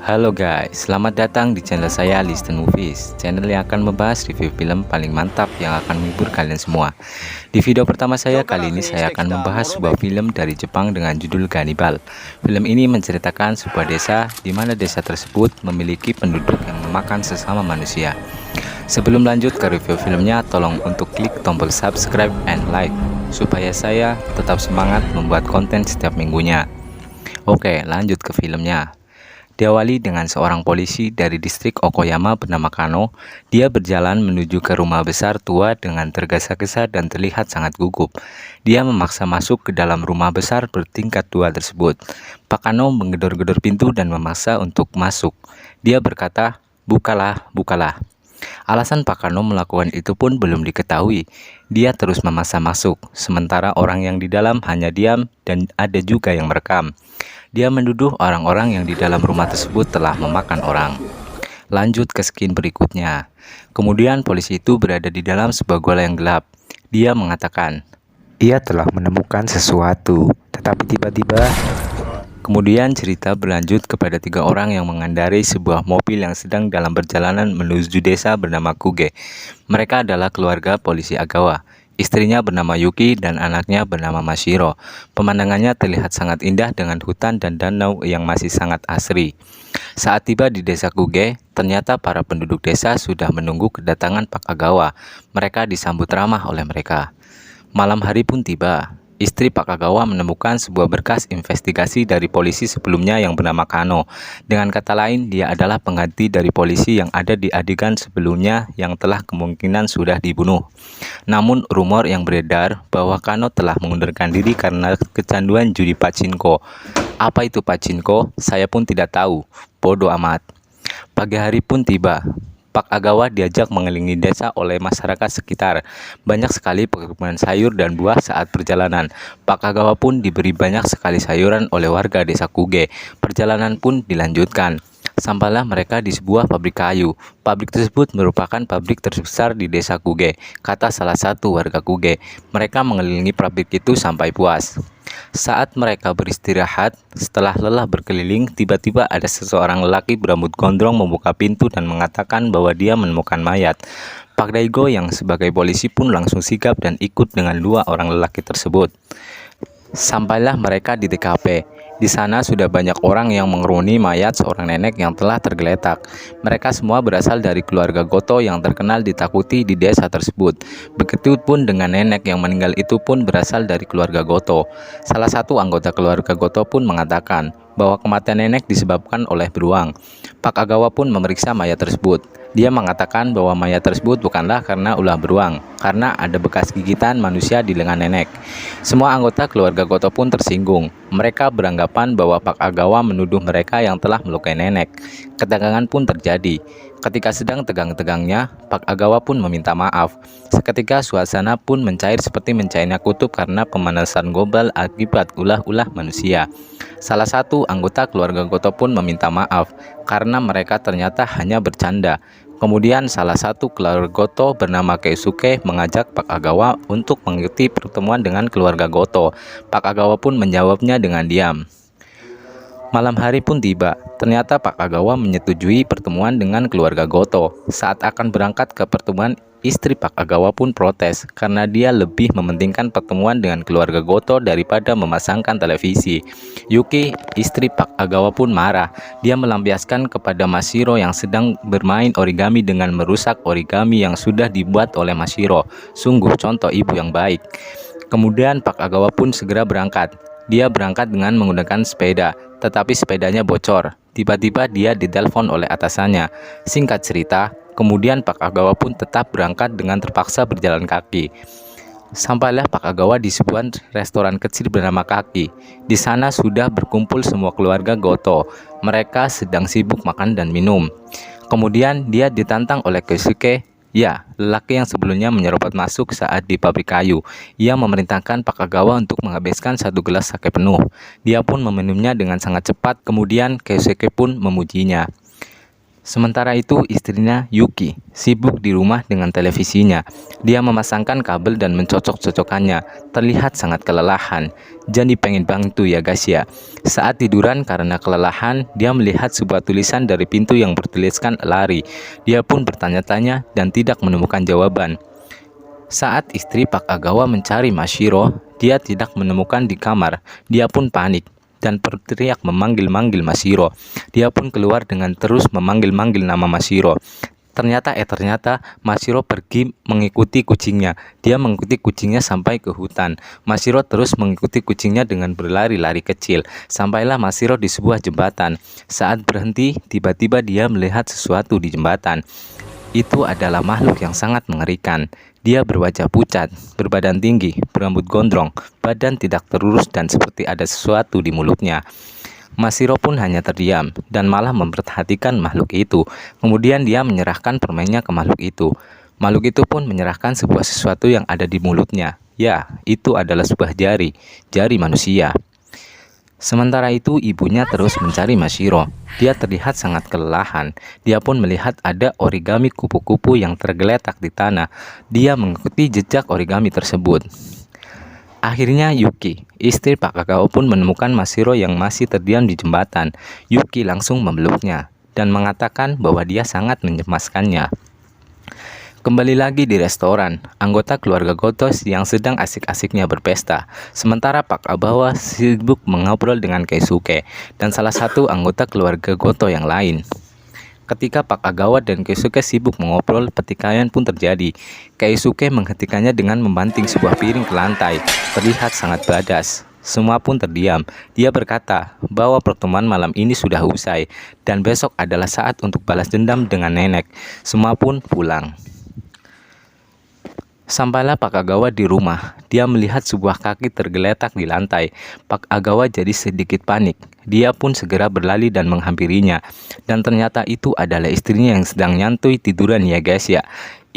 Halo guys, selamat datang di channel saya Listen Movies, channel yang akan membahas review film paling mantap yang akan menghibur kalian semua. Di video pertama saya kali ini saya akan membahas sebuah film dari Jepang dengan judul Ganibal. Film ini menceritakan sebuah desa di mana desa tersebut memiliki penduduk yang memakan sesama manusia. Sebelum lanjut ke review filmnya, tolong untuk klik tombol subscribe and like supaya saya tetap semangat membuat konten setiap minggunya. Oke, lanjut ke filmnya. Diawali dengan seorang polisi dari distrik Okoyama bernama Kano. Dia berjalan menuju ke rumah besar tua dengan tergesa-gesa dan terlihat sangat gugup. Dia memaksa masuk ke dalam rumah besar bertingkat 2 tersebut. Pak Kano menggedor-gedor pintu dan memaksa untuk masuk. Dia berkata, "Bukalah, bukalah." Alasan Pak Kano melakukan itu pun belum diketahui. Dia terus memaksa masuk, sementara orang yang di dalam hanya diam dan ada juga yang merekam. Dia menuduh orang-orang yang di dalam rumah tersebut telah memakan orang. Lanjut ke scene berikutnya. Kemudian polisi itu berada di dalam sebuah gola yang gelap. Dia mengatakan, Ia telah menemukan sesuatu, tetapi tiba-tiba kemudian cerita berlanjut kepada 3 orang yang mengendarai sebuah mobil yang sedang dalam perjalanan menuju desa bernama Kuge. Mereka adalah keluarga polisi Agawa. Istrinya bernama Yuki dan anaknya bernama Mashiro. Pemandangannya terlihat sangat indah dengan hutan dan danau yang masih sangat asri. Saat tiba di desa Kuge, ternyata para penduduk desa sudah menunggu kedatangan Pak Agawa. Mereka disambut ramah oleh mereka. Malam hari pun tiba. Istri Pak Agawa menemukan sebuah berkas investigasi dari polisi sebelumnya yang bernama Kano. Dengan kata lain, dia adalah pengganti dari polisi yang ada di adegan sebelumnya yang telah kemungkinan sudah dibunuh. Namun, rumor yang beredar bahwa Kano telah mengundurkan diri karena kecanduan judi pachinko. Apa itu pachinko? Saya pun tidak tahu. Bodoh amat. Pagi hari pun tiba. Pak Agawa diajak mengelilingi desa oleh masyarakat sekitar. Banyak sekali perkebunan sayur dan buah saat perjalanan. Pak Agawa pun diberi banyak sekali sayuran oleh warga desa Kuge. Perjalanan pun dilanjutkan. Sampailah mereka di sebuah pabrik kayu. Pabrik tersebut merupakan pabrik terbesar di desa Kuge, kata salah satu warga Kuge. Mereka mengelilingi pabrik itu sampai puas. Saat mereka beristirahat, setelah lelah berkeliling, tiba-tiba ada seseorang lelaki berambut gondrong membuka pintu dan mengatakan bahwa dia menemukan mayat. Pak Daigo yang sebagai polisi pun langsung sigap dan ikut dengan 2 orang lelaki tersebut. Sampailah mereka di TKP. Di sana sudah banyak orang yang mengerumuni mayat seorang nenek yang telah tergeletak. Mereka semua berasal dari keluarga Goto yang terkenal ditakuti di desa tersebut. Begitupun dengan nenek yang meninggal itu pun berasal dari keluarga Goto. Salah satu anggota keluarga Goto pun mengatakan bahwa kematian nenek disebabkan oleh beruang. Pak Agawa pun memeriksa mayat tersebut. Dia mengatakan bahwa mayat tersebut bukanlah karena ulah beruang, karena ada bekas gigitan manusia di lengan nenek. Semua anggota keluarga Goto pun tersinggung. Mereka beranggapan bahwa Pak Agawa menuduh mereka yang telah melukai nenek. Ketegangan pun terjadi. Ketika sedang tegang-tegangnya, Pak Agawa pun meminta maaf. Seketika suasana pun mencair seperti mencairnya kutub karena pemanasan global akibat ulah-ulah manusia. Salah satu anggota keluarga Goto pun meminta maaf karena mereka ternyata hanya bercanda. Kemudian salah satu keluarga Goto bernama Keisuke mengajak Pak Agawa untuk mengikuti pertemuan dengan keluarga Goto. Pak Agawa pun menjawabnya dengan diam. Malam hari pun tiba. Ternyata Pak Agawa menyetujui pertemuan dengan keluarga Goto. Saat akan berangkat ke pertemuan, istri Pak Agawa pun protes karena dia lebih mementingkan pertemuan dengan keluarga Goto daripada memasangkan televisi. Yuki, istri Pak Agawa pun marah. Dia melampiaskan kepada Mashiro yang sedang bermain origami dengan merusak origami yang sudah dibuat oleh Mashiro. Sungguh contoh ibu yang baik. Kemudian Pak Agawa pun segera berangkat. Dia berangkat dengan menggunakan sepeda, tetapi sepedanya bocor. Tiba-tiba dia ditelepon oleh atasannya. Singkat cerita, kemudian Pak Agawa pun tetap berangkat dengan terpaksa berjalan kaki. Sampailah Pak Agawa di sebuah restoran kecil bernama Kaki. Di sana sudah berkumpul semua keluarga Goto. Mereka sedang sibuk makan dan minum. Kemudian dia ditantang oleh Keisuke. Ya, lelaki yang sebelumnya menyerobot masuk saat di pabrik kayu. Ia memerintahkan Pak Agawa untuk menghabiskan 1 gelas sake penuh. Dia pun meminumnya dengan sangat cepat, kemudian Keisuke pun memujinya. Sementara itu, istrinya Yuki sibuk di rumah dengan televisinya. Dia memasangkan kabel dan mencocok-cocokkannya. Terlihat sangat kelelahan. Jadi pengen bantu ya guys ya. Saat tiduran karena kelelahan, dia melihat sebuah tulisan dari pintu yang bertuliskan lari. Dia pun bertanya-tanya dan tidak menemukan jawaban. Saat istri Pak Agawa mencari Mashiro, dia tidak menemukan di kamar. Dia pun panik dan berteriak memanggil-manggil Mashiro. Dia pun keluar dengan terus memanggil-manggil nama Mashiro. Ternyata Mashiro pergi mengikuti kucingnya. Dia mengikuti kucingnya sampai ke hutan. Mashiro terus mengikuti kucingnya dengan berlari-lari kecil. Sampailah Mashiro di sebuah jembatan. Saat berhenti, tiba-tiba dia melihat sesuatu di jembatan. Itu adalah makhluk yang sangat mengerikan. Dia berwajah pucat, berbadan tinggi, berambut gondrong, badan tidak terurus dan seperti ada sesuatu di mulutnya. Mashiro pun hanya terdiam dan malah memperhatikan makhluk itu. Kemudian dia menyerahkan permennya ke makhluk itu. Makhluk itu pun menyerahkan sebuah sesuatu yang ada di mulutnya. Ya, itu adalah sebuah jari manusia. Sementara itu, ibunya terus mencari Mashiro. Dia terlihat sangat kelelahan. Dia pun melihat ada origami kupu-kupu yang tergeletak di tanah. Dia mengikuti jejak origami tersebut. Akhirnya Yuki, istri Pak Agawa pun menemukan Mashiro yang masih terdiam di jembatan. Yuki langsung memeluknya dan mengatakan bahwa dia sangat mencemaskannya. Kembali lagi di restoran, anggota keluarga Goto yang sedang asik-asiknya berpesta. Sementara Pak Agawa sibuk mengobrol dengan Keisuke dan salah satu anggota keluarga Goto yang lain. Ketika Pak Agawa dan Keisuke sibuk mengobrol, pertikaian pun terjadi. Keisuke menghentikannya dengan membanting sebuah piring ke lantai. Terlihat sangat badas. Semua pun terdiam. Dia berkata bahwa pertemuan malam ini sudah usai dan besok adalah saat untuk balas dendam dengan nenek. Semua pun pulang. Sampailah Pak Agawa di rumah. Dia melihat sebuah kaki tergeletak di lantai. Pak Agawa jadi sedikit panik. Dia pun segera berlari dan menghampirinya. Dan ternyata itu adalah istrinya yang sedang nyantui tiduran ya guys ya.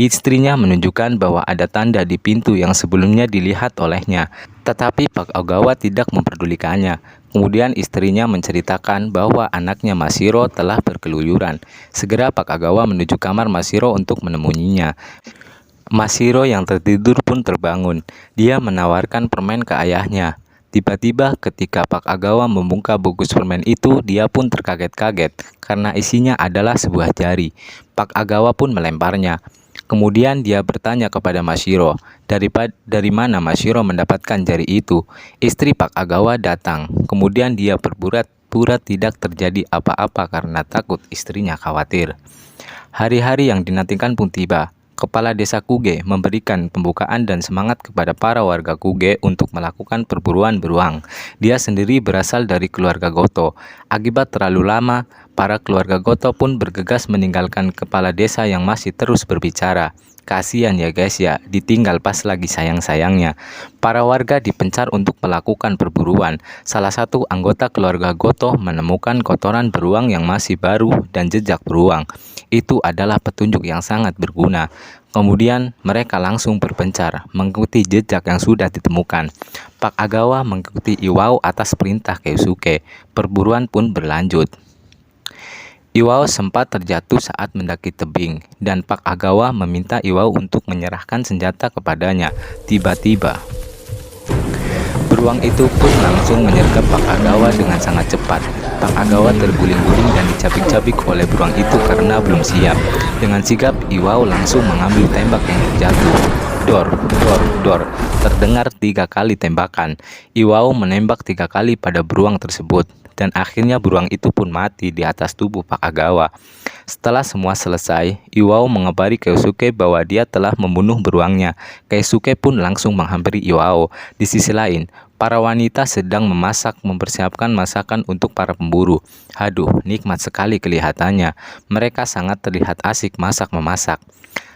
Istrinya menunjukkan bahwa ada tanda di pintu yang sebelumnya dilihat olehnya. Tetapi Pak Agawa tidak memperdulikannya. Kemudian istrinya menceritakan bahwa anaknya Mashiro telah berkeluyuran. Segera Pak Agawa menuju kamar Mashiro untuk menemuinya. Mashiro yang tertidur pun terbangun. Dia menawarkan permen ke ayahnya. Tiba-tiba ketika Pak Agawa membuka bungkus permen itu, dia pun terkaget-kaget karena isinya adalah sebuah jari. Pak Agawa pun melemparnya. Kemudian dia bertanya kepada Mashiro, dari mana Mashiro mendapatkan jari itu. Istri Pak Agawa datang. Kemudian dia berpura-pura tidak terjadi apa-apa karena takut istrinya khawatir. Hari-hari yang dinantikan pun tiba. Kepala Desa Kuge memberikan pembukaan dan semangat kepada para warga Kuge untuk melakukan perburuan beruang. Dia sendiri berasal dari keluarga Goto. Akibat terlalu lama, para keluarga Goto pun bergegas meninggalkan kepala desa yang masih terus berbicara. Kasian ya guys ya, ditinggal pas lagi sayang-sayangnya. Para warga dipencar untuk melakukan perburuan. Salah satu anggota keluarga Goto menemukan kotoran beruang yang masih baru dan jejak beruang. Itu adalah petunjuk yang sangat berguna. Kemudian mereka langsung berpencar mengikuti jejak yang sudah ditemukan. Pak Agawa mengikuti Iwao atas perintah Keisuke. Perburuan pun berlanjut. Iwao sempat terjatuh saat mendaki tebing dan Pak Agawa meminta Iwao untuk menyerahkan senjata kepadanya. Tiba-tiba beruang itu pun langsung menyergap Pak Agawa dengan sangat cepat. Pak Agawa terguling-guling dan dicabik-cabik oleh beruang itu karena belum siap. Dengan sigap, Iwao langsung mengambil tembak yang terjatuh. Dor, dor, dor. Terdengar 3 kali tembakan. Iwao menembak 3 kali pada beruang tersebut. Dan akhirnya beruang itu pun mati di atas tubuh Pak Agawa. Setelah semua selesai, Iwao mengabari Keisuke bahwa dia telah membunuh beruangnya. Keisuke pun langsung menghampiri Iwao. Di sisi lain, para wanita sedang mempersiapkan masakan untuk para pemburu. Haduh, nikmat sekali kelihatannya. Mereka sangat terlihat asik masak-memasak.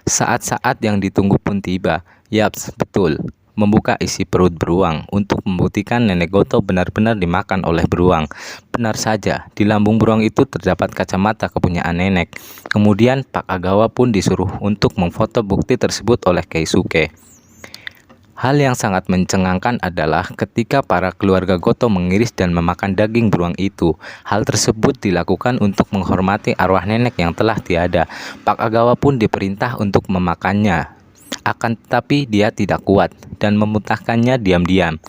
Saat-saat yang ditunggu pun tiba. Yaps, betul. Membuka isi perut beruang untuk membuktikan nenek Goto benar-benar dimakan oleh beruang. Benar saja, di lambung beruang itu terdapat kacamata kepunyaan nenek. Kemudian Pak Agawa pun disuruh untuk memfoto bukti tersebut oleh Keisuke. Hal yang sangat mencengangkan adalah ketika para keluarga Goto mengiris dan memakan daging beruang itu. Hal tersebut dilakukan untuk menghormati arwah nenek yang telah tiada. Pak Agawa pun diperintah untuk memakannya. Akan tetapi dia tidak kuat dan memuntahkannya diam-diam.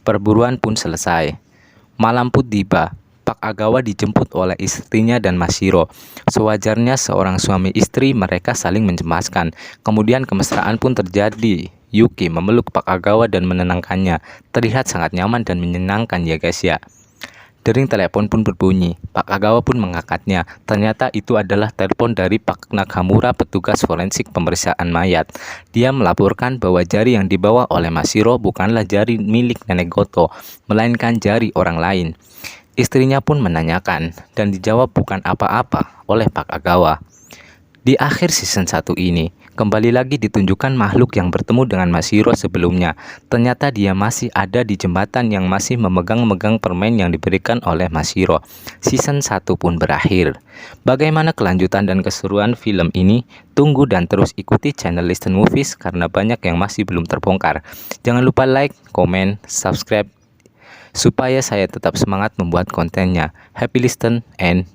Perburuan pun selesai. Malam pun tiba. Pak Agawa dijemput oleh istrinya dan Mashiro. Sewajarnya seorang suami istri, mereka saling mencemaskan. Kemudian kemesraan pun terjadi. Yuki memeluk Pak Agawa dan menenangkannya. Terlihat sangat nyaman dan menyenangkan ya guys ya. Dering telepon pun berbunyi. Pak Agawa pun mengangkatnya. Ternyata itu adalah telepon dari Pak Nakamura, petugas forensik pemeriksaan mayat. Dia melaporkan bahwa jari yang dibawa oleh Mashiro bukanlah jari milik nenek Goto, melainkan jari orang lain. Istrinya pun menanyakan dan dijawab bukan apa-apa oleh Pak Agawa. Di akhir season 1 ini, kembali lagi ditunjukkan makhluk yang bertemu dengan Mashiro sebelumnya. Ternyata dia masih ada di jembatan yang masih memegang-megang permen yang diberikan oleh Mashiro. Season 1 pun berakhir. Bagaimana kelanjutan dan keseruan film ini? Tunggu dan terus ikuti channel Listen Movies karena banyak yang masih belum terbongkar. Jangan lupa like, komen, subscribe supaya saya tetap semangat membuat kontennya. Happy listen and